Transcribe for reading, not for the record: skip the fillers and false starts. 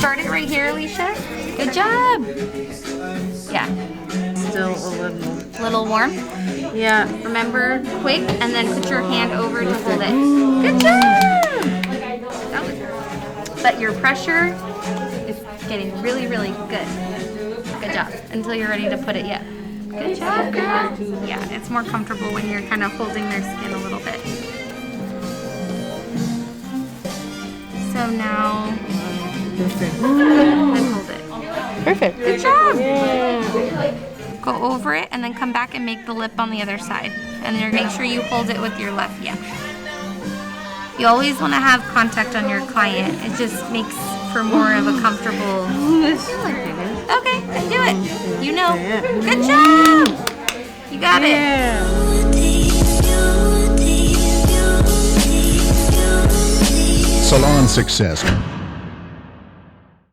start it right here, Alisha. Good job. Yeah. Still a Little warm. Yeah. Remember, quick, and then put your hand over to hold it. Good job. But your pressure is getting really, really good. Good job. Until you're ready to put it yet. Good job, girl. Yeah, it's more comfortable when you're kind of holding their skin a little bit. So now, then hold it. Perfect. Good job. Yeah. Go over it and then come back and make the lip on the other side. And then make sure you hold it with your left, yeah. You always want to have contact on your client. It just makes for more of a comfortable... Okay, then do it. You know. Good job. You got it. Salon success.